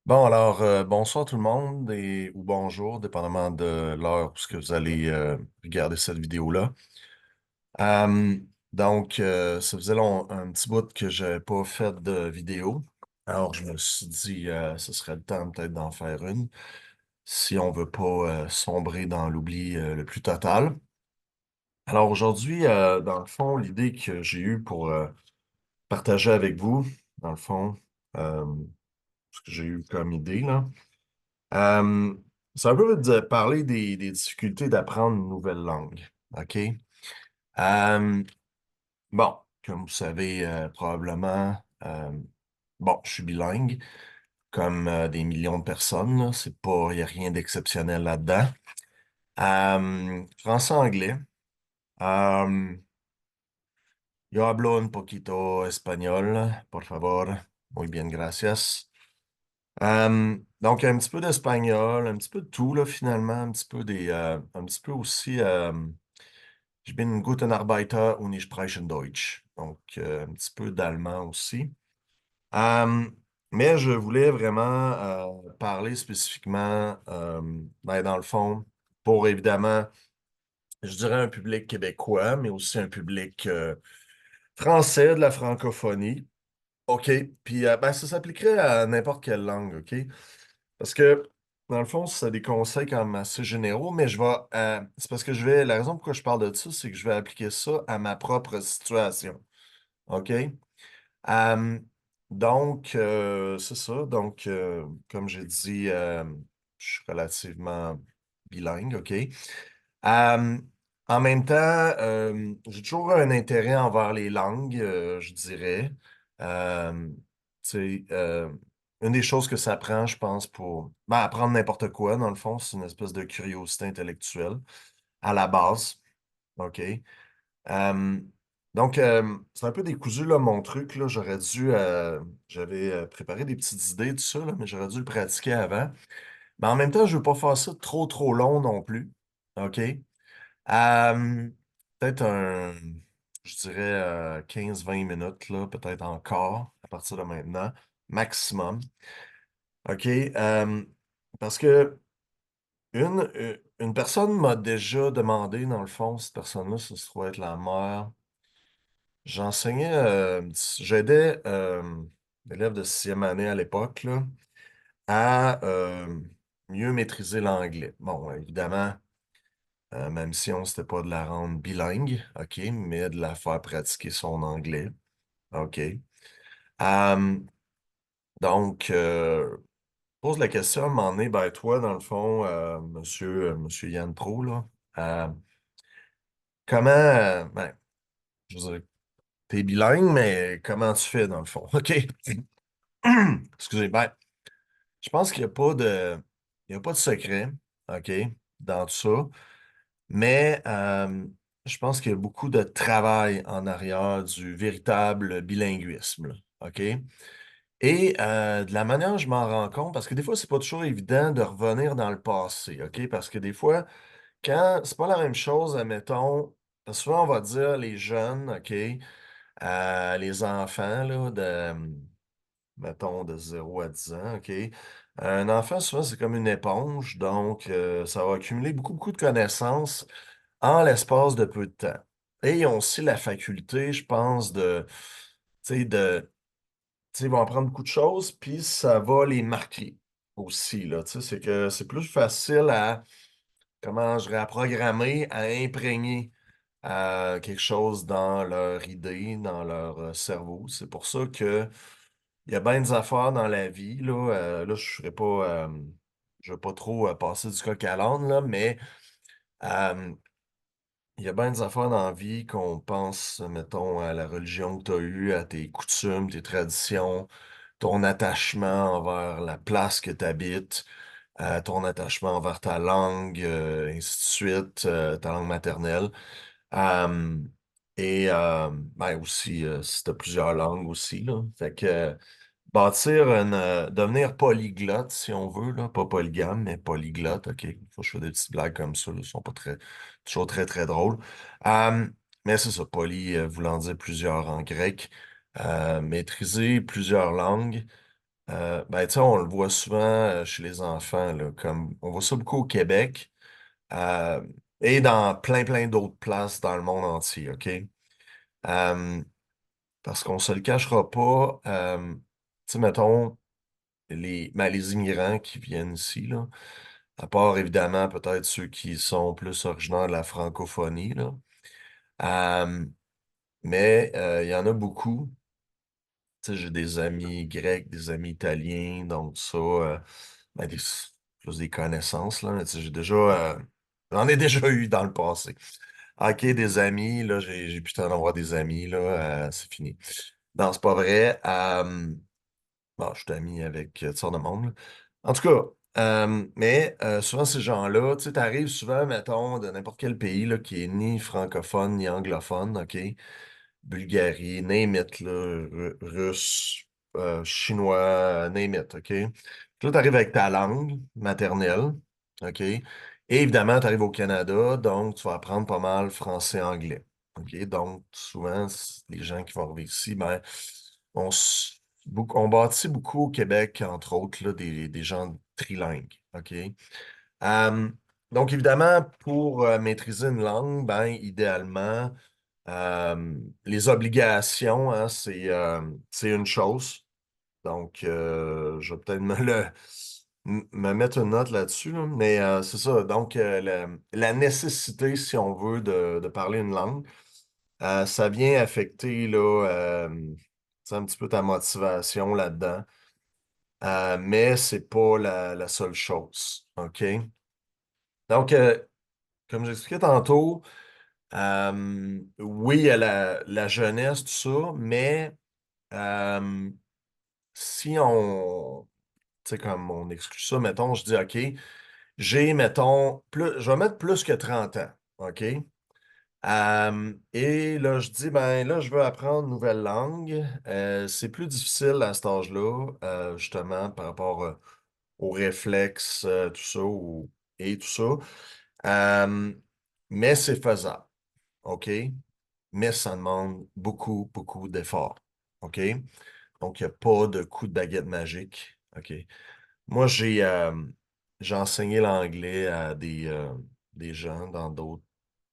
Bon, alors, bonsoir tout le monde ou bonjour, dépendamment de l'heure où ce que vous allez regarder cette vidéo-là. Euh, ça faisait un petit bout que je n'avais pas fait de vidéo. Alors, je me suis dit, ce serait le temps peut-être d'en faire une, si on veut pas sombrer dans l'oubli le plus total. Alors aujourd'hui, dans le fond, l'idée que j'ai eue pour partager avec vous, dans le fond, euh, ce que j'ai eu comme idée, là. Euh, c'est un peu de parler des difficultés d'apprendre une nouvelle langue. OK? Euh, bon, comme vous savez probablement, bon, je suis bilingue, comme des millions de personnes, là. C'est pas, il n'y a rien d'exceptionnel là-dedans. Français-anglais. Euh, yo hablo un poquito español, por favor. Muy bien, gracias. Donc, un petit peu d'espagnol, un petit peu de tout, là, finalement, un petit peu aussi, ich bin guten Arbeiter und ich spreche Deutsch. Donc, un petit peu d'allemand aussi. Euh, mais je voulais vraiment parler spécifiquement, dans le fond, pour évidemment, je dirais un public québécois, mais aussi un public français de la francophonie. OK. Puis, ben, ça s'appliquerait à n'importe quelle langue, OK? Parce que, dans le fond, c'est des conseils quand même assez généraux, mais c'est parce que la raison pourquoi je parle de ça, c'est que je vais appliquer ça à ma propre situation. OK? Euh, c'est ça. Donc, comme j'ai dit, je suis relativement bilingue, OK? Euh, En même temps, j'ai toujours un intérêt envers les langues, je dirais. Euh, tu sais, une des choses que ça prend, je pense, pour apprendre n'importe quoi, dans le fond, c'est une espèce de curiosité intellectuelle à la base. OK? Euh, c'est un peu décousu, là, mon truc, là. J'avais préparé des petites idées, tout ça, là, mais j'aurais dû le pratiquer avant. Mais en même temps, je veux pas faire ça trop, trop long non plus. OK? Euh, Peut-être je dirais 15-20 minutes, là, peut-être encore, à partir de maintenant, maximum. OK? Parce que une personne m'a déjà demandé, dans le fond, cette personne-là, ça se trouve être la mère. J'aidais l'élève de sixième année à l'époque, là, à mieux maîtriser l'anglais. Bon, évidemment. Même si on s'était pas de la rendre bilingue, OK, mais de la faire pratiquer son anglais, OK. Euh, pose la question à un moment donné, ben toi, dans le fond, monsieur Yann Pro, là, euh, ben, je veux dire, t'es bilingue, mais comment tu fais, dans le fond, OK? Excusez, ben, je pense il y a pas de secret, OK, dans tout ça. Mais je pense qu'il y a beaucoup de travail en arrière du véritable bilinguisme, là, OK? Et de la manière dont je m'en rends compte, parce que des fois, c'est pas toujours évident de revenir dans le passé, OK? Parce que des fois, quand c'est pas la même chose, admettons, parce que souvent on va dire les jeunes, OK? Les enfants, là, mettons, de 0 à 10 ans, OK? Un enfant, souvent, c'est comme une éponge, donc ça va accumuler beaucoup, beaucoup de connaissances en l'espace de peu de temps. Et ils ont aussi la faculté, je pense, tu sais, ils vont apprendre beaucoup de choses, puis ça va les marquer aussi, là. Tu sais, c'est que c'est plus facile comment je dirais, à programmer, à imprégner quelque chose dans leur idée, dans leur cerveau. C'est pour ça que il y a bien des affaires dans la vie, là. Là, je ne vais pas trop passer du coq à l'âne, là, mais euh, il y a bien des affaires dans la vie qu'on pense, mettons, à la religion que tu as eue, à tes coutumes, tes traditions, ton attachement envers la place que tu habites, ton attachement envers ta langue, ainsi de suite, ta langue maternelle. Euh, ben aussi, si tu as plusieurs langues aussi, là. Fait que devenir polyglotte, si on veut, là, pas polygame, mais polyglotte, OK. Faut que je fasse des petites blagues comme ça, là, sont pas toujours très, très drôles. Euh, mais c'est ça, voulant dire plusieurs en grec. Maîtriser plusieurs langues, Ben, tu sais, on le voit souvent chez les enfants, là, comme on voit ça beaucoup au Québec euh, et dans plein d'autres places dans le monde entier, OK? Euh, Parce qu'on se le cachera pas, tu sais, mettons, les immigrants qui viennent ici, là, à part évidemment peut-être ceux qui sont plus originaires de la francophonie, là, euh, mais il y en a beaucoup. Tu sais, j'ai des amis grecs, des amis italiens, donc ça, ben, plus des connaissances, là, mais tu sais, j'en ai déjà eu dans le passé. OK, des amis, là, j'ai plus le temps d'avoir des amis, là, c'est fini. Non, c'est pas vrai. Bon, je suis ami avec toutes sortes de monde, là. En tout cas, mais souvent ces gens-là, tu sais, t'arrives souvent, mettons, de n'importe quel pays, là, qui est ni francophone ni anglophone, OK? Bulgarie, name it, là, russe, chinois, name it, OK? Puis là, tu arrives avec ta langue maternelle, OK? Et évidemment, tu arrives au Canada, donc tu vas apprendre pas mal français-anglais, OK? Donc, souvent, les gens qui vont arriver ici, ben, on bâtit beaucoup au Québec, entre autres, là, des gens trilingues, OK? Euh, donc, évidemment, pour maîtriser une langue, ben, idéalement, les obligations, hein, c'est une chose. Donc, je vais peut-être me mettre une note là-dessus, là. Mais c'est ça. Donc, la nécessité, si on veut, de parler une langue, ça vient affecter là, c'est un petit peu ta motivation là-dedans. Mais c'est pas la seule chose. OK? Donc, comme j'expliquais tantôt, oui, il y a la jeunesse, tout ça, mais euh, si on, tu sais, comme on exclut ça, mettons, je dis, OK, mettons, je vais mettre plus que 30 ans, OK? Et là, je dis, ben là, je veux apprendre une nouvelle langue. C'est plus difficile à cet âge-là, justement, par rapport aux réflexes, tout ça, et tout ça. Euh, mais c'est faisable, OK? Mais ça demande beaucoup d'efforts. OK? Donc, il n'y a pas de coup de baguette magique. OK? Moi, j'ai enseigné l'anglais à des gens dans d'autres,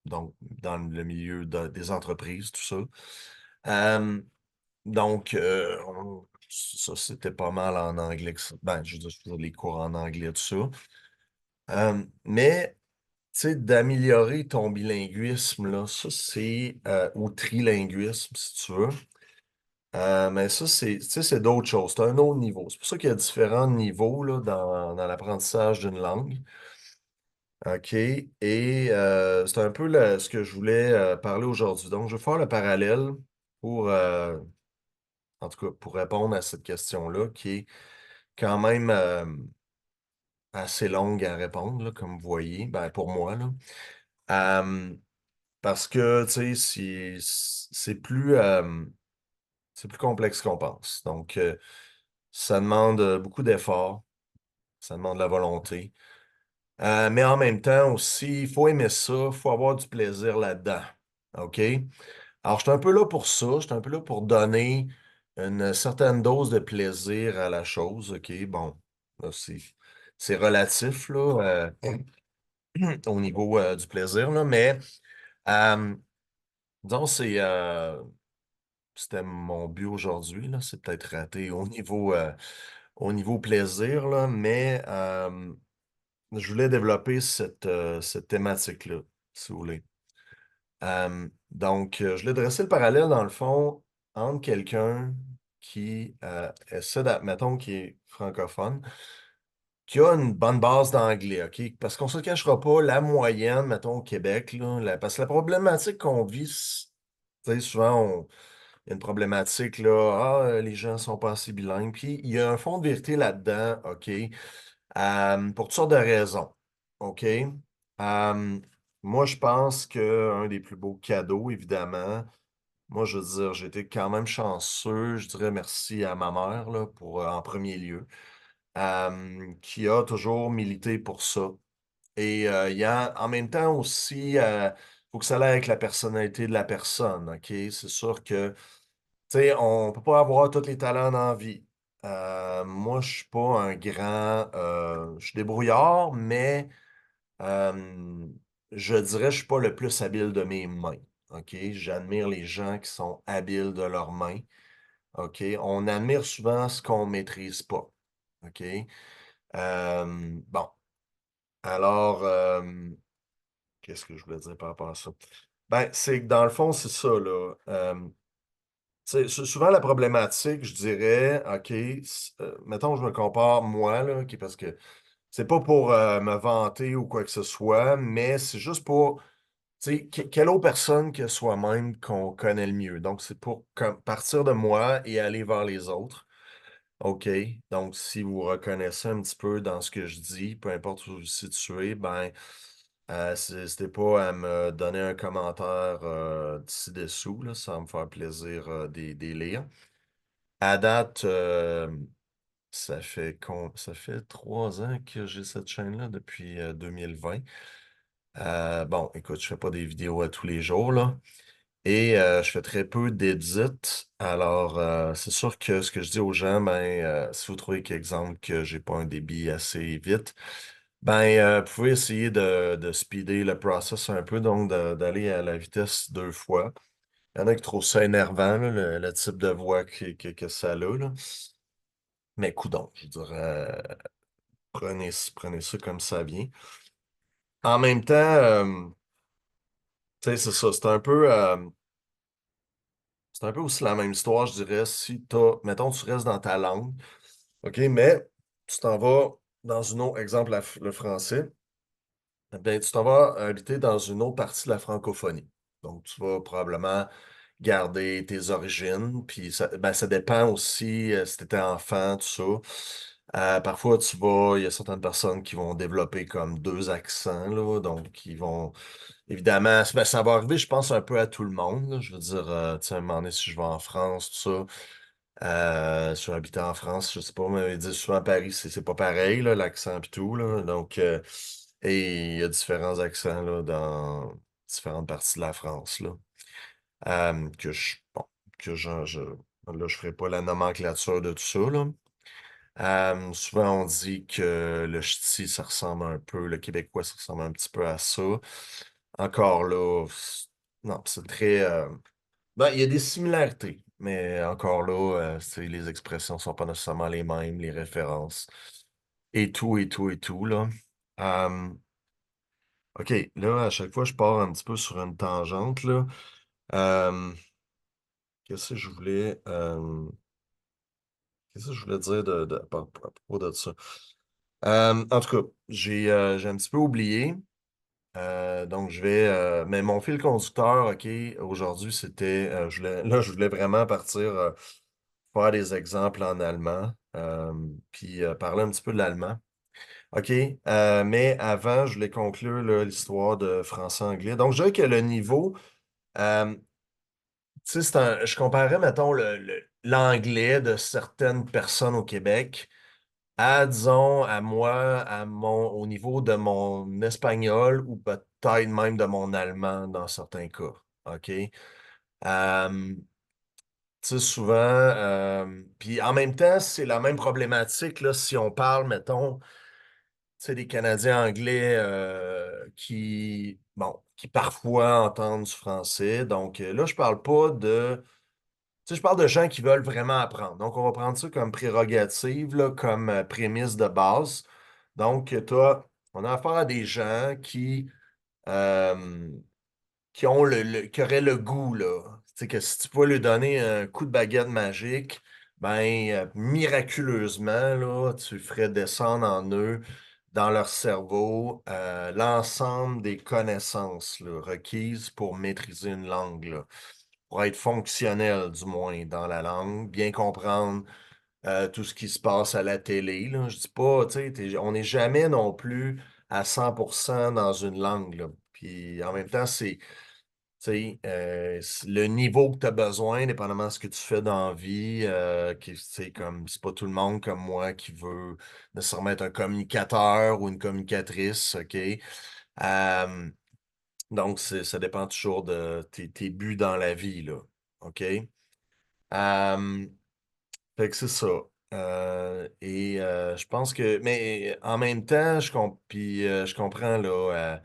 donc dans le milieu des entreprises, tout ça. Euh, donc, ça, c'était pas mal en anglais. Ben, je veux dire, je faisais les cours en anglais, tout ça. Mais tu sais, d'améliorer ton bilinguisme, là, ça, ou trilinguisme, si tu veux. Mais ça, tu sais, c'est d'autres choses. C'est un autre niveau. C'est pour ça qu'il y a différents niveaux là, dans l'apprentissage d'une langue. OK? Et c'est un peu ce que je voulais parler aujourd'hui. Donc, je vais faire le parallèle pour, en tout cas, pour répondre à cette question-là, qui est quand même assez longue à répondre, là, comme vous voyez, ben, pour moi, là. Euh, Parce que, tu sais, c'est plus complexe qu'on pense. Donc, ça demande beaucoup d'efforts, ça demande de la volonté. Mais en même temps aussi, il faut aimer ça, il faut avoir du plaisir là-dedans. OK? Alors, je suis un peu là pour ça, je suis un peu là pour donner une certaine dose de plaisir à la chose. OK? Bon, là, c'est relatif, là, au niveau du plaisir, là, mais euh, disons, c'était mon but aujourd'hui, là. C'est peut-être raté au niveau plaisir, là, mais je voulais développer cette thématique-là, si vous voulez. Donc, je voulais dresser le parallèle, dans le fond, entre quelqu'un qui mettons, qui est francophone, qui a une bonne base d'anglais, OK? Parce qu'on ne se cachera pas, la moyenne, mettons, au Québec, là, parce que la problématique qu'on vit, tu sais, souvent, il y a une problématique, là, les gens ne sont pas assez bilingues. Puis il y a un fond de vérité là-dedans, OK, pour toutes sortes de raisons, OK? Moi, je pense qu'un des plus beaux cadeaux, évidemment, moi, je veux dire, j'ai été quand même chanceux, je dirais merci à ma mère, là, pour, en premier lieu, qui a toujours milité pour ça. Et il y a en même temps aussi, il faut que ça aille avec la personnalité de la personne, OK? C'est sûr que tu sais, on peut pas avoir tous les talents dans la vie. Moi, je suis pas un grand... je suis débrouillard, mais euh, je dirais que je suis pas le plus habile de mes mains. OK? J'admire les gens qui sont habiles de leurs mains. OK? On admire souvent ce qu'on maîtrise pas. OK? Bon. Alors, qu'est-ce que je voulais dire par rapport à ça? Ben, c'est que dans le fond, c'est ça, là. Souvent, la problématique, je dirais, OK, mettons, je me compare moi, là, OK, parce que c'est pas pour me vanter ou quoi que ce soit, mais c'est juste pour, tu sais, quelle autre personne que soi-même qu'on connaît le mieux. Donc, c'est pour partir de moi et aller vers les autres. OK. Donc, si vous reconnaissez un petit peu dans ce que je dis, peu importe où vous vous situez, ben, n'hésitez pas à me donner un commentaire ci-dessous, là, ça va me faire plaisir d'y lire. À date, ça fait 3 ans que j'ai cette chaîne-là depuis 2020. Bon, écoute, je fais pas des vidéos à tous les jours, là. Et je fais très peu d'édits. Alors, c'est sûr que ce que je dis aux gens, ben, si vous trouvez qu'exemple que j'ai pas un débit assez vite, ben, vous pouvez essayer de speeder le process un peu, donc d'aller à la vitesse 2 fois. Il y en a qui trouvent ça énervant, là, le type de voix que ça a, là. Mais coudonc, je dirais, prenez ça comme ça vient. En même temps, tu sais, c'est ça, c'est un peu aussi la même histoire, je dirais, si mettons, tu restes dans ta langue, OK, mais tu t'en vas dans une autre, exemple, le français, eh bien, tu t'en vas habiter dans une autre partie de la francophonie. Donc, tu vas probablement garder tes origines, puis ça, ben, ça dépend aussi si tu étais enfant, tout ça. Parfois, il y a certaines personnes qui vont développer comme deux accents, là, donc ils vont, évidemment, ben, ça va arriver, je pense, un peu à tout le monde, là. Je veux dire, tu sais, à un moment donné, si je vais en France, tout ça, je suis habité en France, je sais pas, mais ils disent souvent Paris, c'est pas pareil, là, l'accent et tout, là. Donc, et il y a différents accents, là, dans différentes parties de la France, là. Bon, là, je ferai pas la nomenclature de tout ça, là. Souvent, on dit que le ch'ti, ça ressemble un peu, le québécois, ça ressemble un petit peu à ça. Encore là, non, c'est très... ben, il y a des similarités, mais encore là, les expressions sont pas nécessairement les mêmes, les références, et tout, et tout, et tout, là. Euh, OK, là, à chaque fois, je pars un petit peu sur une tangente, là. Euh, qu'est-ce que je voulais... qu'est-ce que je voulais dire à propos de ça? En tout cas, j'ai un petit peu oublié. Donc, mais mon fil conducteur, OK, aujourd'hui, c'était. Je voulais vraiment partir faire des exemples en allemand, puis parler un petit peu de l'allemand. OK, mais avant, je voulais conclure là, l'histoire de français-anglais. Donc, je dirais que le niveau, tu sais, je comparais, mettons, l'anglais de certaines personnes au Québec à, disons, à moi, au niveau de mon espagnol ou peut-être même de mon allemand dans certains cas. OK? Tu sais, souvent, puis en même temps, c'est la même problématique là, si on parle, mettons, tu sais, des Canadiens anglais qui parfois entendent du français. Donc là, je parle pas de. Tu sais, je parle de gens qui veulent vraiment apprendre. Donc, on va prendre ça comme prérogative, là, comme prémisse de base. Donc, toi, on a affaire à des gens euh, qui ont qui auraient le goût, là. Tu sais, que si tu pouvais lui donner un coup de baguette magique, ben, miraculeusement, là, tu ferais descendre en eux, dans leur cerveau, l'ensemble des connaissances, là, requises pour maîtriser une langue, là, pour être fonctionnel, du moins, dans la langue, bien comprendre tout ce qui se passe à la télé, là. Je dis pas, tu sais, on n'est jamais non plus à 100% dans une langue, là. Puis en même temps, tu sais, le niveau que tu as besoin, dépendamment de ce que tu fais dans la vie, comme c'est pas tout le monde comme moi qui veut nécessairement être un communicateur ou une communicatrice, OK? Euh, donc, ça dépend toujours de tes buts dans la vie, là. OK? Euh, fait que c'est ça. Je pense que, mais en même temps, je comprends, là,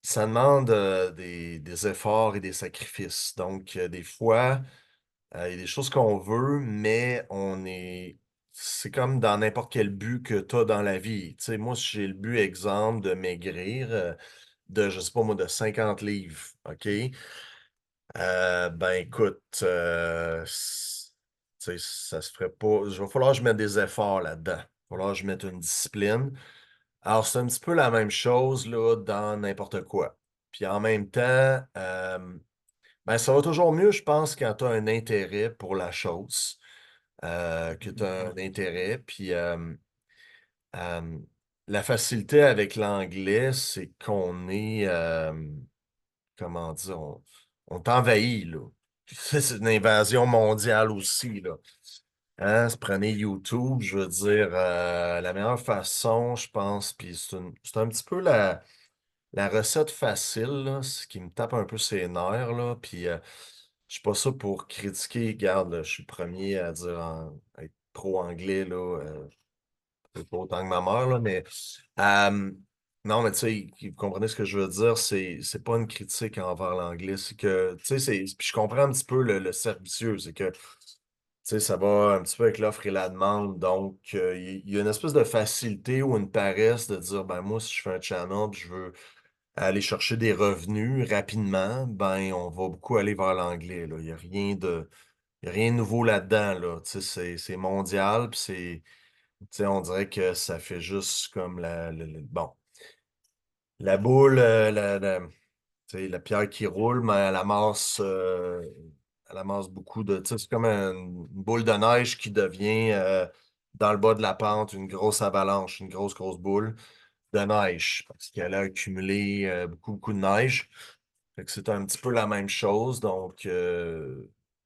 ça demande des efforts et des sacrifices. Donc, des fois, il y a des choses qu'on veut, mais c'est comme dans n'importe quel but que tu as dans la vie. Tu sais, moi, si j'ai le but, exemple, de maigrir, je sais pas moi, de 50 livres, OK? Ben écoute, tu sais, ça se ferait pas. Il va falloir que je mette des efforts là-dedans. Il va falloir que je mette une discipline. Alors, c'est un petit peu la même chose là, dans n'importe quoi. Puis en même temps, ben, ça va toujours mieux, je pense, quand tu as un intérêt pour la chose, que tu as un intérêt. Euh, la facilité avec l'anglais, c'est qu'on est, comment dire, on t'envahit, là. C'est une invasion mondiale aussi, là. Hein, prenez YouTube, je veux dire, la meilleure façon, je pense, puis c'est un petit peu la recette facile, là, ce qui me tape un peu ses nerfs, là, puis je suis pas ça pour critiquer, regarde, là, je suis le premier à dire être pro-anglais, là, peut-être pas autant que ma mère, là, mais non, mais tu sais, vous comprenez ce que je veux dire, c'est pas une critique envers l'anglais, c'est que, tu sais, puis je comprends un petit peu le cercle vicieux, c'est que, tu sais, ça va un petit peu avec l'offre et la demande, donc il y a une espèce de facilité ou une paresse de dire, ben moi, si je fais un channel, puis je veux aller chercher des revenus rapidement, ben on va beaucoup aller vers l'anglais, là, il y a rien de nouveau là-dedans, là, tu sais, c'est mondial, puis tu sais, on dirait que ça fait juste comme bon, la boule, tu sais, la pierre qui roule, mais elle amasse beaucoup de, tu sais, c'est comme une boule de neige qui devient, dans le bas de la pente, une grosse avalanche, une grosse, grosse boule de neige, parce qu'elle a accumulé, beaucoup de neige. Fait que c'est un petit peu la même chose, donc,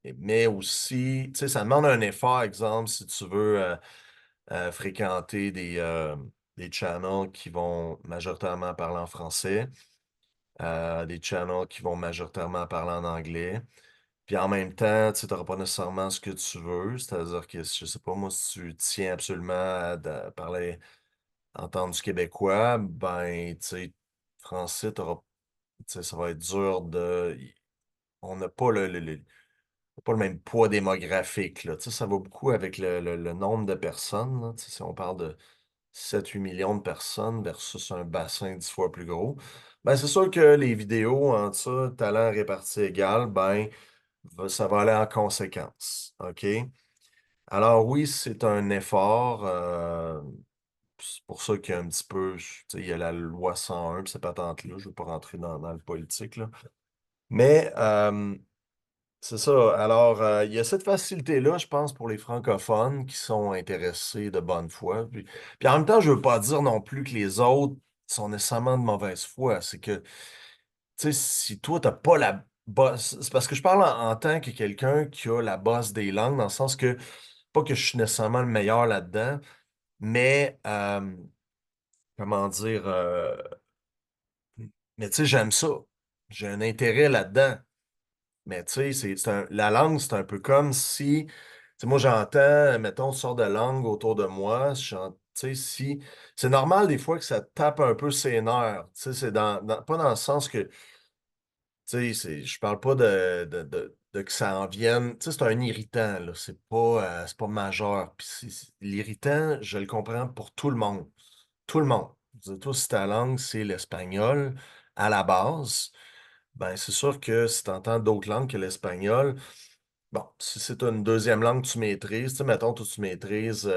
mais aussi, tu sais, ça demande un effort, exemple, si tu veux, fréquenter des channels qui vont majoritairement parler en français, des channels qui vont majoritairement parler en anglais. Puis en même temps, tu n'auras pas nécessairement ce que tu veux. C'est-à-dire que, je sais pas, moi, si tu tiens absolument à parler, entendre du québécois, ben, tu sais, français, tu sais, ça va être dur on n'a pas pas le même poids démographique, là. Tu sais, ça va beaucoup avec le nombre de personnes, là. Tu sais, si on parle de 7 8 millions de personnes versus un bassin 10 fois plus gros, ben c'est sûr que les vidéos en ça, talent réparti égal, ben ça va aller en conséquence. OK? Alors oui, c'est un effort. C'est pour ça qu'il y a un petit peu, tu sais, il y a la loi 101, puis ces patentes-là. Je ne veux pas rentrer dans le politique, là. Mais c'est ça. Alors, il y a cette facilité-là, je pense, pour les francophones qui sont intéressés de bonne foi. Puis en même temps, je veux pas dire non plus que les autres sont nécessairement de mauvaise foi. C'est que, tu sais, si toi, t'as pas la bosse... C'est parce que je parle en tant que quelqu'un qui a la bosse des langues, dans le sens que, pas que je suis nécessairement le meilleur là-dedans, mais, comment dire... mais tu sais, j'aime ça. J'ai un intérêt là-dedans. Mais tu sais, la langue, c'est un peu comme si, tu sais, moi j'entends, mettons, une sorte de langue autour de moi, tu sais, si, c'est normal des fois que ça tape un peu ses nerfs, tu sais, c'est pas dans le sens que, tu sais, je parle pas de que ça en vienne, tu sais, c'est un irritant, là, c'est pas majeur, puis l'irritant, je le comprends pour tout le monde. Je veux dire, toi, si ta langue, c'est l'espagnol, à la base, ben, c'est sûr que si tu entends d'autres langues que l'espagnol, bon, si c'est une deuxième langue que tu maîtrises, tu sais, mettons, toi, tu maîtrises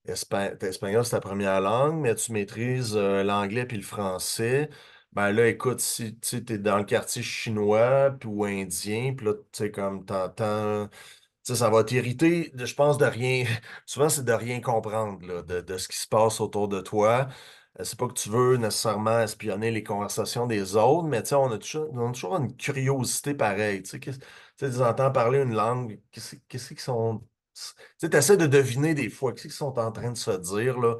l'espagnol, c'est ta première langue, mais tu maîtrises l'anglais puis le français. Ben là, écoute, si tu es dans le quartier chinois puis, ou indien, puis là, tu sais, comme t'entends, tu sais, ça va t'irriter, je pense, de rien. Souvent, c'est de rien comprendre là, de ce qui se passe autour de toi. C'est pas que tu veux nécessairement espionner les conversations des autres, mais tu sais, on a toujours une curiosité pareille. Tu sais, tu entends parler une langue, qu'est-ce qu'ils sont. Tu sais, essaies de deviner des fois, qu'est-ce qu'ils sont en train de se dire, là.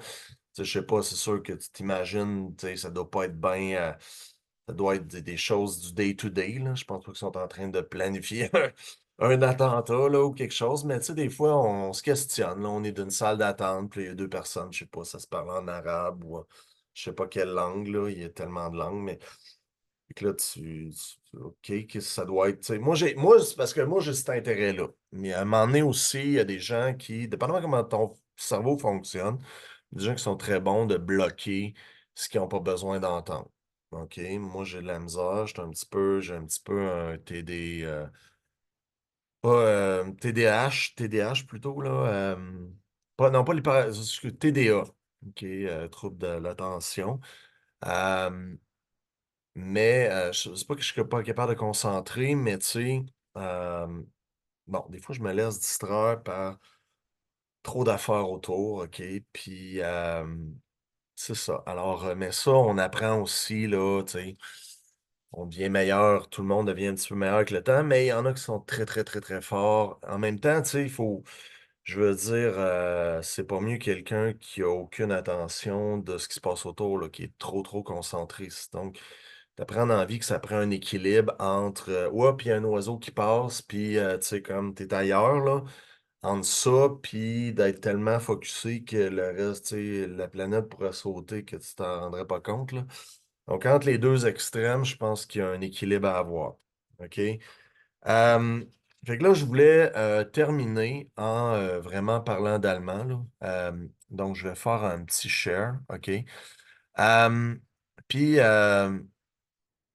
Tu sais, je sais pas, c'est sûr que tu t'imagines, tu sais, ça doit pas être bien. Ça doit être des choses du day-to-day, là. Je pense pas qu'ils sont en train de planifier un attentat là, ou quelque chose, mais tu sais, des fois, on se questionne. Là, on est d'une salle d'attente, puis il y a deux personnes, je sais pas, ça se parle en arabe ou je sais pas quelle langue, là, il y a tellement de langues, mais fait que là, OK, qu'est-ce que ça doit être? Tu sais, moi, c'est parce que moi, j'ai cet intérêt-là. Mais à un moment donné aussi, il y a des gens qui, dépendamment comment ton cerveau fonctionne, des gens qui sont très bons de bloquer ce qu'ils n'ont pas besoin d'entendre. OK? Moi, j'ai de la misère, j'ai un petit peu un TD, pas TDAH plutôt, là. Non, pas l'hyper, TDA. OK? Trouble de l'attention. Euh, mais c'est pas que je suis pas capable de concentrer, mais tu sais, euh, bon, des fois, je me laisse distraire par trop d'affaires autour, OK? Puis, c'est ça. Alors, mais ça, on apprend aussi, là, tu sais, on devient meilleur, tout le monde devient un petit peu meilleur avec le temps, mais il y en a qui sont très, très, très, très forts. En même temps, tu sais, je veux dire, c'est pas mieux quelqu'un qui a aucune attention de ce qui se passe autour, là, qui est trop, trop concentré. Donc, t'apprends dans la vie que ça prend un équilibre entre, ouais, puis il y a un oiseau qui passe, puis, tu sais, comme t'es ailleurs, là, entre ça, puis d'être tellement focusé que le reste, tu sais, la planète pourrait sauter que tu t'en rendrais pas compte, là. Donc, entre les deux extrêmes, je pense qu'il y a un équilibre à avoir. OK? Euh, fait que là, je voulais terminer en vraiment parlant d'allemand, là. Donc, je vais faire un petit share. OK? Euh, puis,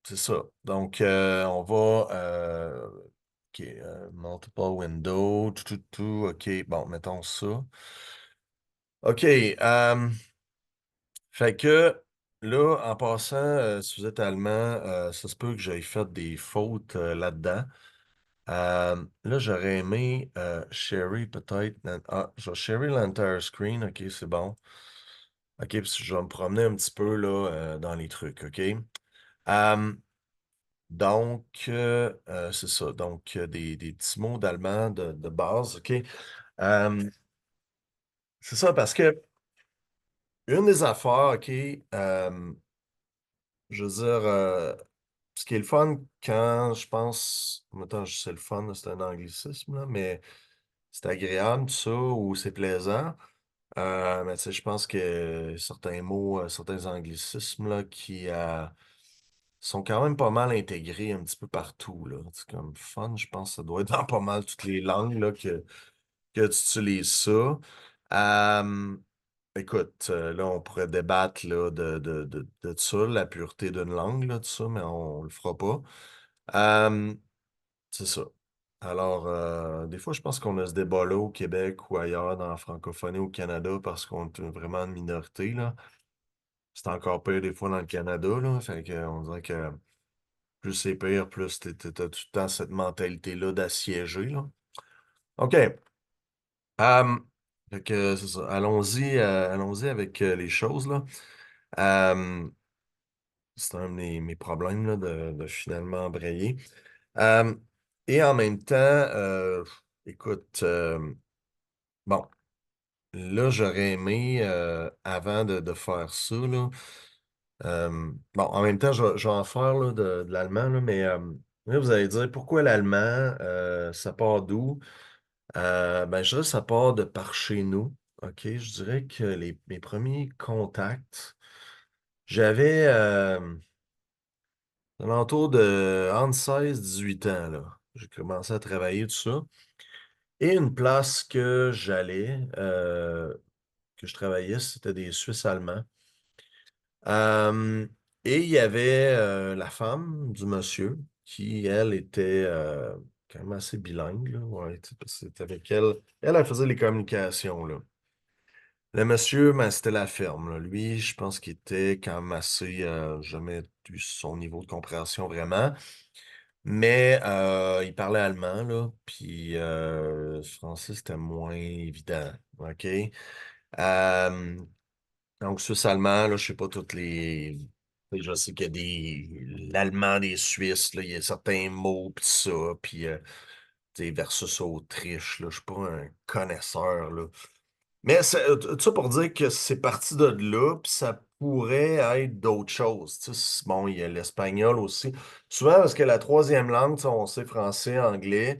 c'est ça. Donc, on va. OK. Multiple window. Tout, tout, tout. OK. Bon, mettons ça. OK. Fait que là, en passant, si vous êtes allemand, ça se peut que j'aie fait des fautes là-dedans. Là, j'aurais aimé Sherry peut-être. Je vais Sherry l'entire screen. OK, c'est bon. OK, puis je vais me promener un petit peu là, dans les trucs. OK. Euh, c'est ça. Donc, des petits mots d'allemand de base. OK. Euh, c'est ça parce que une des affaires, OK, je veux dire, ce qui est le fun quand je pense, mettons, c'est le fun, là, c'est un anglicisme, là, mais c'est agréable, tout ça, ou c'est plaisant. Mais tu sais, je pense que certains mots, certains anglicismes là, qui sont quand même pas mal intégrés un petit peu partout. Là. C'est comme fun, je pense que ça doit être dans pas mal toutes les langues là, que tu utilises ça. Euh, Écoute, là, on pourrait débattre là, de ça, la pureté d'une langue, là, tout ça, mais on le fera pas. Euh, c'est ça. Alors, des fois, je pense qu'on a ce débat-là au Québec ou ailleurs dans la francophonie au Canada parce qu'on est vraiment une minorité, là. C'est encore pire des fois dans le Canada, là. Fait que, on dirait que plus c'est pire, plus t'as tout le temps cette mentalité-là d'assiéger, là. OK. Euh, Fait que, c'est ça. Allons-y avec les choses, là. Euh, c'est un de mes problèmes, là, de finalement embrayer. Euh, et en même temps, écoute, bon. Là, j'aurais aimé, avant de faire ça, là, bon, en même temps, je vais en faire là, de l'allemand, là, mais là, vous allez dire, pourquoi l'allemand, ça part d'où? Ben, je dirais que ça part de par chez nous. OK, je dirais que mes premiers contacts, j'avais alentour de entre 16 et 18 ans, là. J'ai commencé à travailler, tout ça. Et une place que j'allais, que je travaillais, c'était des Suisses allemands. Euh, et il y avait la femme du monsieur qui, elle, était quand même assez bilingue, là. Ouais, tu sais, parce que c'était avec elle. Elle faisait les communications, là. Le monsieur, ben, c'était la ferme, là. Lui, je pense qu'il était quand même assez, jamais eu son niveau de compréhension vraiment. Mais il parlait allemand, là. Puis français, c'était moins évident. OK? Euh, donc, suisse-allemand, là, je sais pas toutes les. Je sais qu'il y a l'allemand des Suisses, là, il y a certains mots, pis ça, puis tu sais, versus Autriche, là, je suis pas un connaisseur, là. Mais tout ça pour dire que c'est parti de là, puis ça pourrait être d'autres choses. Tu sais, bon, il y a l'espagnol aussi. Souvent, parce que la troisième langue, tu sais, on sait français, anglais.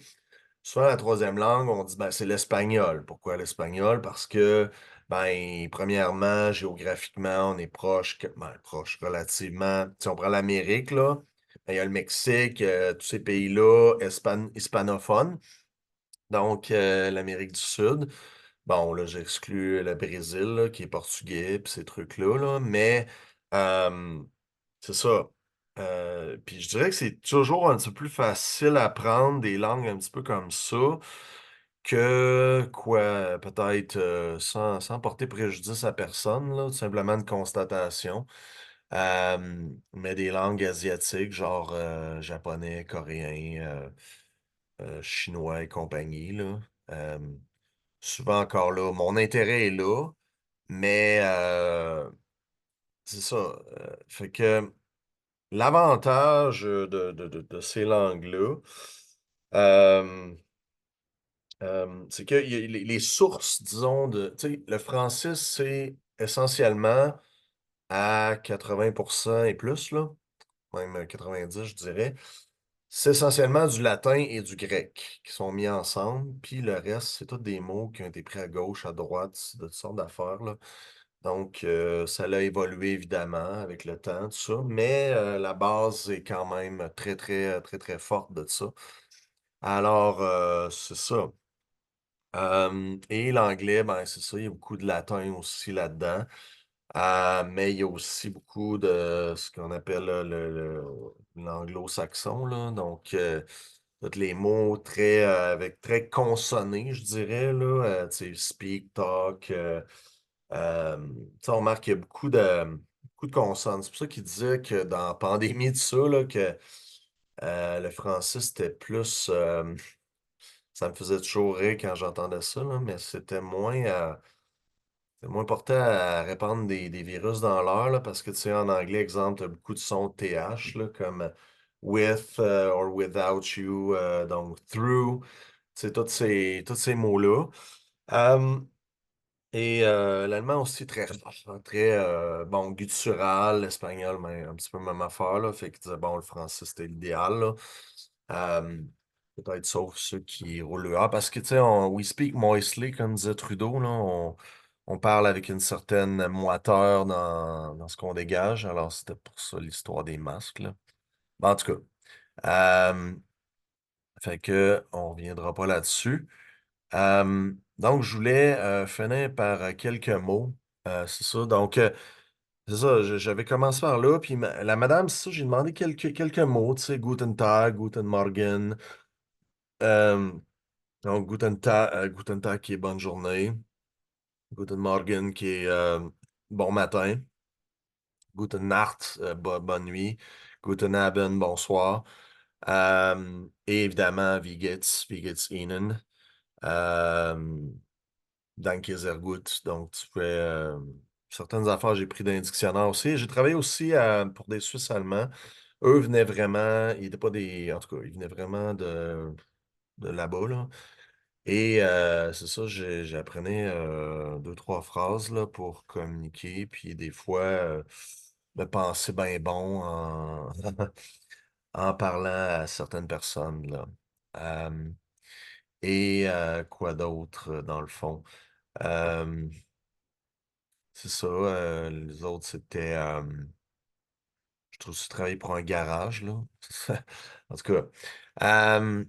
souvent, la troisième langue, on dit, ben, c'est l'espagnol. Pourquoi l'espagnol? Parce que, ben, premièrement, géographiquement, on est proche, ben, proche relativement. Si on prend l'Amérique, là, ben, il y a le Mexique, tous ces pays-là hispanophones. Donc, l'Amérique du Sud. Bon, là, j'exclus le Brésil, là, qui est portugais, puis ces trucs-là, là, mais euh, c'est ça. Puis je dirais que c'est toujours un petit peu plus facile à apprendre des langues un petit peu comme ça que, quoi, peut-être sans porter préjudice à personne, là, tout simplement une constatation. Mais des langues asiatiques, genre japonais, coréen, chinois et compagnie, là. Euh, Souvent encore là, mon intérêt est là, mais c'est ça. Fait que l'avantage de ces langues-là, euh, c'est que les sources, disons, tu sais, le français, c'est essentiellement à 80% et plus, là, même 90, je dirais. C'est essentiellement du latin et du grec qui sont mis ensemble, puis le reste, c'est tous des mots qui ont été pris à gauche, à droite, de toutes sortes d'affaires, là. Donc, ça a évolué évidemment avec le temps, tout ça, mais la base est quand même très, très, très, très forte de ça. Alors, c'est ça. Et l'anglais, ben, c'est ça, il y a beaucoup de latin aussi là-dedans. Mais il y a aussi beaucoup de ce qu'on appelle là, l'anglo-saxon, là. Donc, tous les mots très, avec très consonnés, je dirais, là. Tu sais, speak, talk. Tu sais, on remarque qu'il y a beaucoup de consonnes. C'est pour ça qu'il disait que dans la pandémie de ça, là, que le français, c'était plus. Ça me faisait toujours rire quand j'entendais ça, là, mais c'était moins porté à répandre des virus dans l'air, là, parce que, tu sais, en anglais, exemple, tu as beaucoup de sons de TH, là, comme with or without you, donc through, tu sais, tous ces mots-là. Euh, et l'allemand aussi très fort, hein, très bon, guttural, l'espagnol, mais un petit peu même affaire, là. Fait que bon, le français, c'était l'idéal, là. Euh, Peut-être sauf ceux qui roulent le A. Parce que tu sais, we speak moistly, comme disait Trudeau, là, on parle avec une certaine moiteur dans ce qu'on dégage. Alors, c'était pour ça l'histoire des masques, là. Bon, en tout cas. Fait que on reviendra pas là-dessus. Donc, je voulais finir par quelques mots. C'est ça. Donc, c'est ça. J'avais commencé par là. Puis la madame, c'est ça, j'ai demandé quelques mots. Tu sais, Guten Tag, Guten Morgen. Euh, donc, Guten Tag qui est bonne journée. Guten Morgen qui est bon matin. Guten Nacht, bonne nuit. Guten Abend, bonsoir. Et évidemment, Wie geht's Ihnen? Euh, Danke sehr gut. Donc, tu fais certaines affaires, j'ai pris d'un dictionnaire aussi. J'ai travaillé aussi pour des Suisses allemands. Eux venaient vraiment, ils n'étaient pas des. En tout cas, ils venaient vraiment de là-bas, là. Et c'est ça, j'apprenais deux, trois phrases là, pour communiquer, puis des fois, me penser bien bon en parlant à certaines personnes, là. Euh, et quoi d'autre, dans le fond? Euh, C'est ça. Les autres, c'était. Je trouve que travailler pour un garage, là. En tout cas. Euh,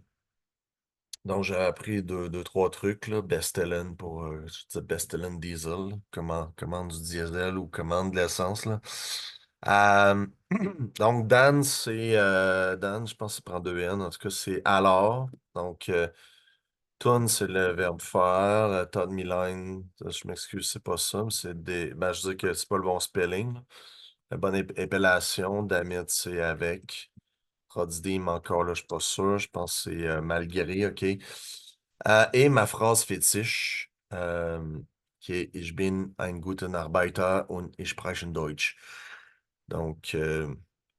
donc, j'ai appris trois trucs, là. Bestellen pour. Je disais Bestellen Diesel, là. Commande du diesel ou commande de l'essence, là. Euh, donc, Dan, c'est. Dan, je pense que ça prend deux N. En tout cas, c'est alors. Donc, Tun, c'est le verbe faire. Todd Milan, je m'excuse, c'est pas ça, mais c'est des. Ben, je dis que c'est pas le bon spelling, là. La bonne épellation, Damit, c'est avec. Roddim, encore là, je suis pas sûr. Je pense que c'est malgré, OK. Et ma phrase fétiche, qui est Ich bin ein guter Arbeiter und ich spreche Deutsch. Donc,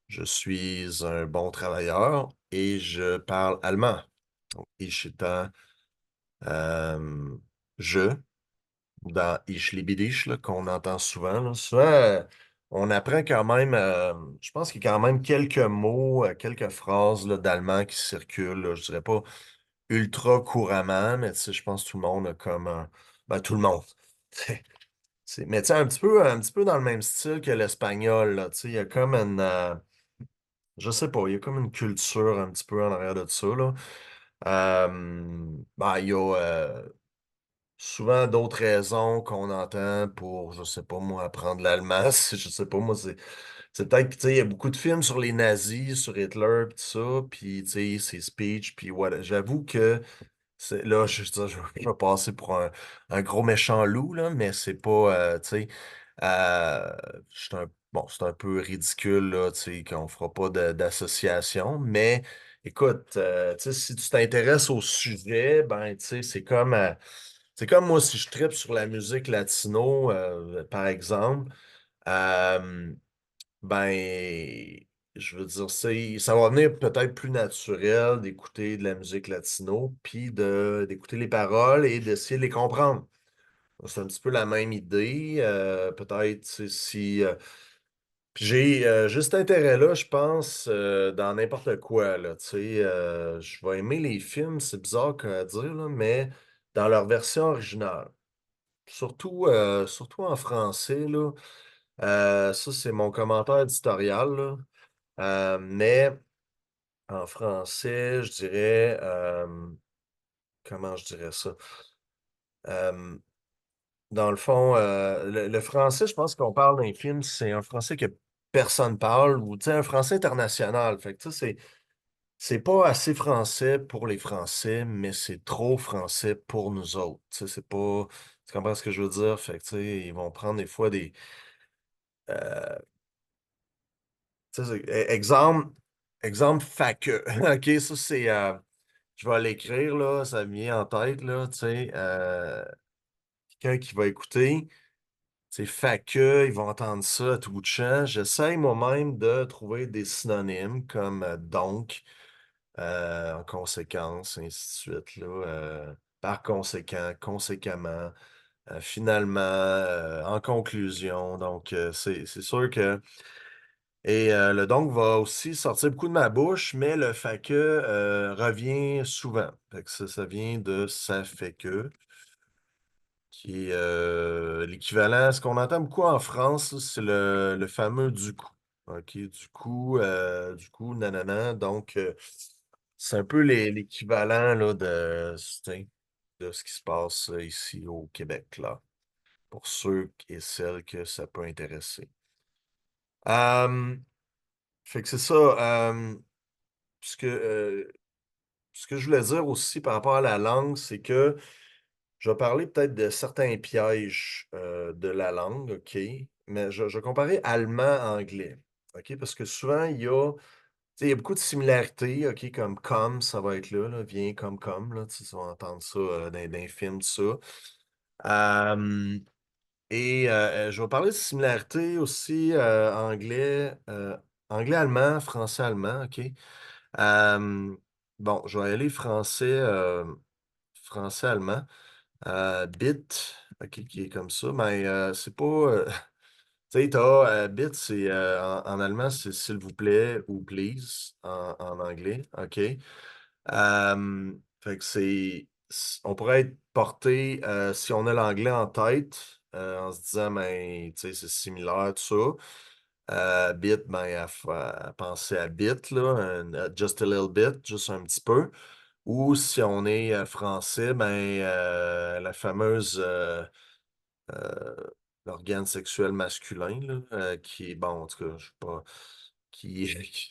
je suis un bon travailleur et je parle allemand. Donc, ich étant euh, je, dans Ich liebe dich, là, qu'on entend souvent. Là. Souvent, on apprend quand même, je pense qu'il y a quand même quelques mots, quelques phrases là, d'allemand qui circulent. Là. Je dirais pas ultra couramment, mais tu sais, je pense que tout le monde a comme un... Ben, tout le monde. Mais tu sais, un petit peu dans le même style que l'espagnol, là. Tu sais, il y a comme une... je sais pas, il y a comme une culture un petit peu en arrière de ça, là. Ben, il y a souvent d'autres raisons qu'on entend pour, je sais pas moi, apprendre l'allemand. Je sais pas moi, c'est peut-être que, tu sais, il y a beaucoup de films sur les nazis, sur Hitler, pis tout ça, puis, tu sais, ses speeches, puis voilà. J'avoue que, là, je vais passer pour un gros méchant loup, là, mais c'est pas, tu sais, euh, bon, c'est un peu ridicule, là, tu sais, qu'on fera pas d'association, mais écoute, tu sais, si tu t'intéresses au sujet, ben, tu sais, c'est comme moi, si je tripe sur la musique latino, par exemple, euh, ben, je veux dire, ça va venir peut-être plus naturel d'écouter de la musique latino, puis d'écouter les paroles et d'essayer de les comprendre. C'est un petit peu la même idée. Peut-être si. Puis j'ai juste intérêt là, je pense, dans n'importe quoi, là. Tu sais, je vais aimer les films, c'est bizarre à dire, là, mais dans leur version originale. Surtout en français, là. Ça, c'est mon commentaire éditorial, là. Mais en français, je dirais, comment je dirais ça? Euh, Dans le fond, le français, je pense qu'on parle d'un film, c'est un français que personne parle, ou tu sais, un français international. Fait que tu sais, c'est pas assez français pour les Français, mais c'est trop français pour nous autres. Tu sais, c'est pas. Tu comprends ce que je veux dire? Fait que tu sais, ils vont prendre des fois des. euh, tu sais, exemple, faque. OK, ça c'est. Je vais l'écrire, là, ça me vient en tête, là, tu sais. Quelqu'un qui va écouter. C'est fait que, ils vont entendre ça à tout bout de champ. J'essaye moi-même de trouver des synonymes comme donc, en conséquence, ainsi de suite, là, par conséquent, conséquemment, finalement, en conclusion. Donc, c'est sûr que. Et le donc va aussi sortir beaucoup de ma bouche, mais le fait que revient souvent. Fait que ça vient de ça fait que qui est l'équivalent. Ce qu'on entend beaucoup en France, là, c'est le fameux du coup. OK, du coup, nanana. Donc, c'est un peu l'équivalent là, de ce qui se passe ici au Québec, là, pour ceux et celles que ça peut intéresser. Euh, Fait que c'est ça. Ce que, euh, ce que je voulais dire aussi par rapport à la langue, c'est que je vais parler peut-être de certains pièges de la langue, OK? Mais je vais comparer allemand-anglais, OK? Parce que souvent, tu sais, il y a beaucoup de similarités, OK? Comme, ça va être là, viens comme, là, tu sais, on va entendre ça dans un film, tout ça. Euh, je vais parler de similarités aussi anglais-allemand, français-allemand, OK? Euh, bon, je vais aller français-allemand. Bit, ok, qui est comme ça, mais c'est pas. Tu sais, bit, c'est en allemand, c'est s'il vous plaît ou please en anglais, ok. Fait que on pourrait être porté, si on a l'anglais en tête, en se disant, ben, tu sais, c'est similaire, tout ça. Bit, ben, à penser à bit, là, just a little bit, juste un petit peu. Ou si on est français, ben, la fameuse euh, l'organe sexuel masculin, là, qui est, bon, en tout cas, je sais pas,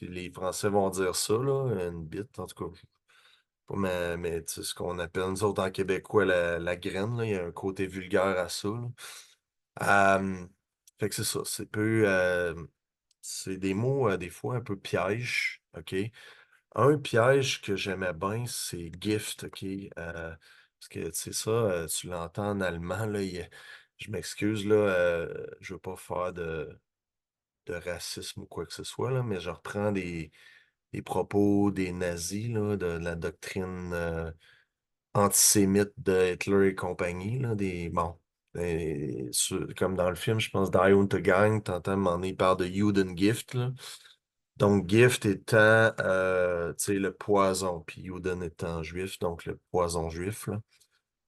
les Français vont dire ça, là, une bite, en tout cas. Pas mais tu sais, ce qu'on appelle, nous autres, en québécois, la graine, là, il y a un côté vulgaire à ça, là. Fait que c'est ça, c'est des mots, des fois, un peu pièges, OK? Un piège que j'aimais bien, c'est gift, OK? Parce que, tu sais, ça, tu l'entends en allemand, là, je m'excuse, là, je veux pas faire de racisme ou quoi que ce soit, là, mais je reprends des propos des nazis, là, de la doctrine antisémite de Hitler et compagnie, là, bon, comme dans le film, je pense, Die Unter Gang, t'entends, à un moment donné, il parle de Judengift, là. Donc, gift étant, tu sais, le poison, puis Yuden étant juif, donc le poison juif, là.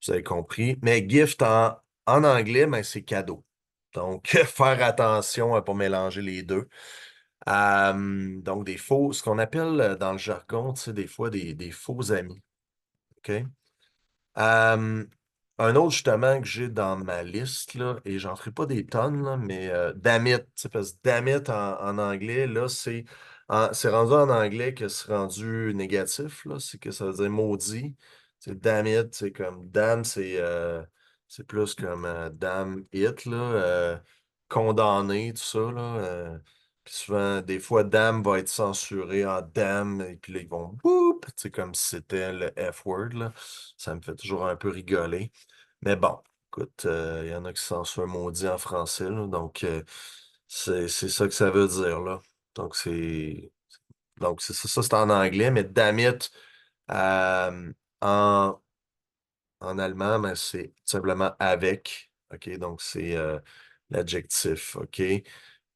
Vous avez compris. Mais gift en anglais, ben, c'est cadeau. Donc, faire attention à ne pas mélanger les deux. Donc, ce qu'on appelle dans le jargon, tu sais, des fois des faux amis. OK? Euh, un autre justement que j'ai dans ma liste, là, et j'en ferai pas des tonnes, là, mais damn it, tu sais, parce que damn it en anglais, là, c'est rendu en anglais que c'est rendu négatif, là, c'est que ça veut dire maudit. C'est damn it, c'est comme damn, c'est plus comme damn it, là, condamné, tout ça, là. Puis souvent, des fois, damn va être censuré en damn, et puis là, ils vont boop, tu sais, comme si c'était le F-word, là. Ça me fait toujours un peu rigoler. Mais bon, écoute, il y en a qui censurent maudit en français, là, donc c'est ça que ça veut dire, là. Donc c'est ça, c'est en anglais, mais damn it, euh, en, en allemand, ben, c'est tout simplement avec. OK, donc c'est l'adjectif, OK?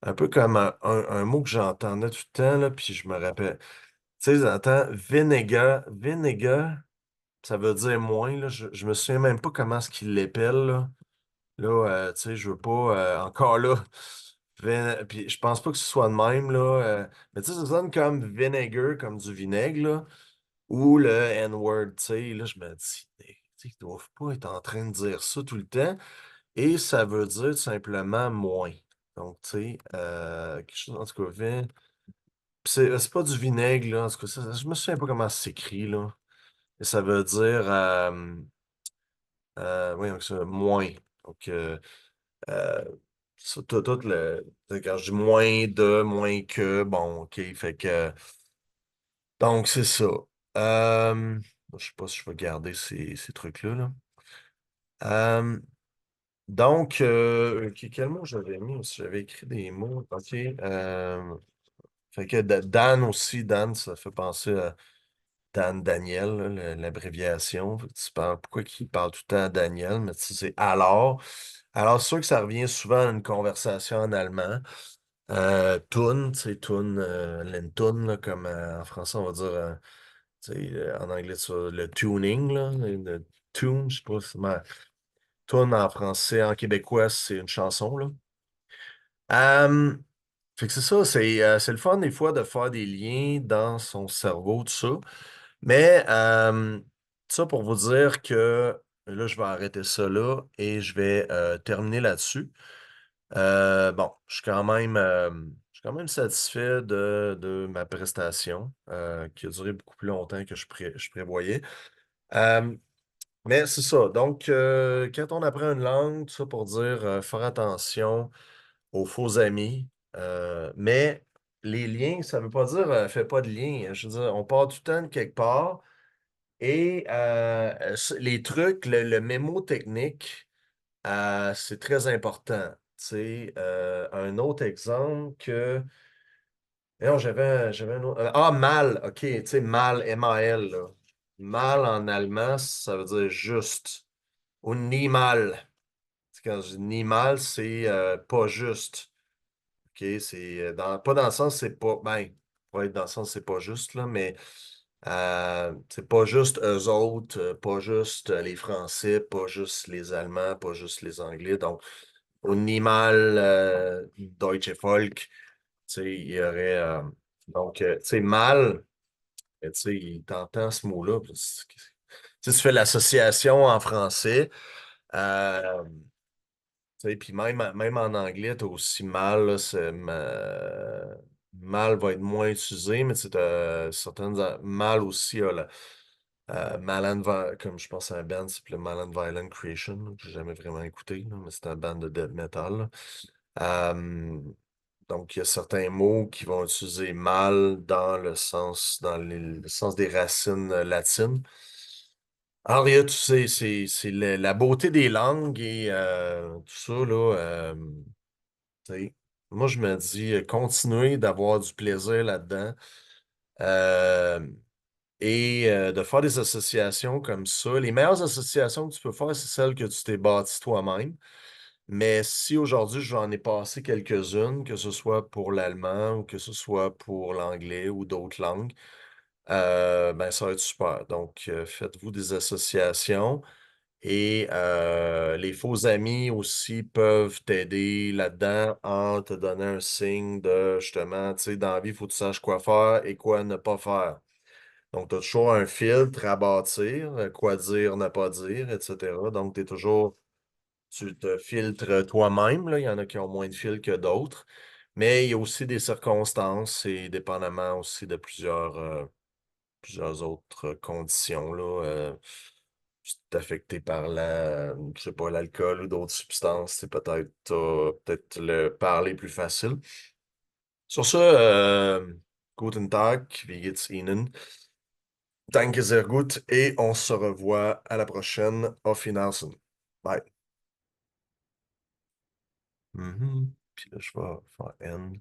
Un peu comme un mot que j'entendais tout le temps, là, puis je me rappelle. Tu sais, j'entends vinegar, ça veut dire moins, là. Je me souviens même pas comment est-ce qu'il l'épelle, là. Là, tu sais, je veux pas, encore là, puis je pense pas que ce soit de même, là. Mais tu sais, ça sonne comme vinegar, comme du vinaigre, là, ou le N-word, tu sais. Là, je me dis, tu sais, ils doivent pas être en train de dire ça tout le temps. Et ça veut dire tout simplement moins. Donc, tu sais, quelque chose, en tout cas, c'est pas du vinaigre, là. En tout cas, je me souviens pas comment ça s'écrit, là. Et ça veut dire, oui, donc, moins. Donc, euh, tout quand je dis moins de, moins que, bon, OK, fait que, donc, c'est ça. Euh, je sais pas si je vais garder ces trucs-là, là. Euh, donc, quel mot j'avais mis aussi? J'avais écrit des mots. OK. Fait que Dan aussi, Dan, ça fait penser à Dan Daniel, là, l'abréviation. Fait que tu parles, pourquoi il parle tout le temps à Daniel, mais tu sais, c'est alors. Alors, c'est sûr que ça revient souvent à une conversation en allemand. Tun, tu sais, tun, l'entun, là, comme en français, on va dire, tu sais, en anglais, le tuning, là, le tune, je sais pas, tune en français, en québécois, c'est une chanson, là. Euh, Fait que c'est ça, c'est le fun des fois de faire des liens dans son cerveau, tout ça. Mais ça pour vous dire que là, je vais arrêter ça là et je vais terminer là-dessus. Bon, je suis quand même satisfait de ma prestation qui a duré beaucoup plus longtemps que je prévoyais. Euh, mais c'est ça. Donc, quand on apprend une langue, tout ça pour dire faire attention aux faux amis. Mais les liens, ça ne veut pas dire fais pas de liens. Je veux dire, on part tout le temps de quelque part. Et les trucs, le mémo technique, c'est très important. Tu sais, un autre exemple que. Non, j'avais un autre. Mal, OK, tu sais, mal, M-A-L, là. Mal en allemand, ça veut dire juste. Ou ni mal. Quand je dis ni mal, c'est pas juste. OK, c'est pas dans le sens, c'est pas. Ben, pour être dans le sens, c'est pas juste, là, mais c'est pas juste eux autres, pas juste les Français, pas juste les Allemands, pas juste les Anglais. Donc, au Nimal, Deutsche Volk, tu sais, il y aurait. Tu sais, mal, tu sais, il t'entend ce mot-là. Tu sais, tu fais l'association en français. euh, Tu sais, puis même en anglais, tu as aussi mal, là, mal va être moins utilisé, mais tu sais, mal aussi, comme je pense à un band, c'est le Malin Violent Creation, là, que j'ai jamais vraiment écouté, là, mais c'est un band de death metal, là. Euh, donc, il y a certains mots qui vont utiliser mal dans le sens des racines latines. Alors, il y a, tu sais, c'est la beauté des langues et tout ça, là. Tu sais, moi, je me dis, continuer d'avoir du plaisir là-dedans euh, et de faire des associations comme ça. Les meilleures associations que tu peux faire, c'est celles que tu t'es bâties toi-même. Mais si aujourd'hui j'en ai passé quelques-unes, que ce soit pour l'allemand ou que ce soit pour l'anglais ou d'autres langues, ben ça va être super. Donc, faites-vous des associations et les faux amis aussi peuvent t'aider là-dedans en te donnant un signe de justement, tu sais, dans la vie, il faut que tu saches quoi faire et quoi ne pas faire. Donc, tu as toujours un filtre à bâtir, quoi dire, ne pas dire, etc. Donc, tu te filtres toi-même, là. Il y en a qui ont moins de fil que d'autres. Mais il y a aussi des circonstances et dépendamment aussi de plusieurs autres conditions, là. Si t'es affecté par je sais pas, l'alcool ou d'autres substances, c'est peut-être le parler plus facile. Sur ce, guten Tag, wie geht's Ihnen? Danke sehr gut et on se revoit à la prochaine. Auf Wiedersehen. Bye. Mhm. Puis là, je vais faire N.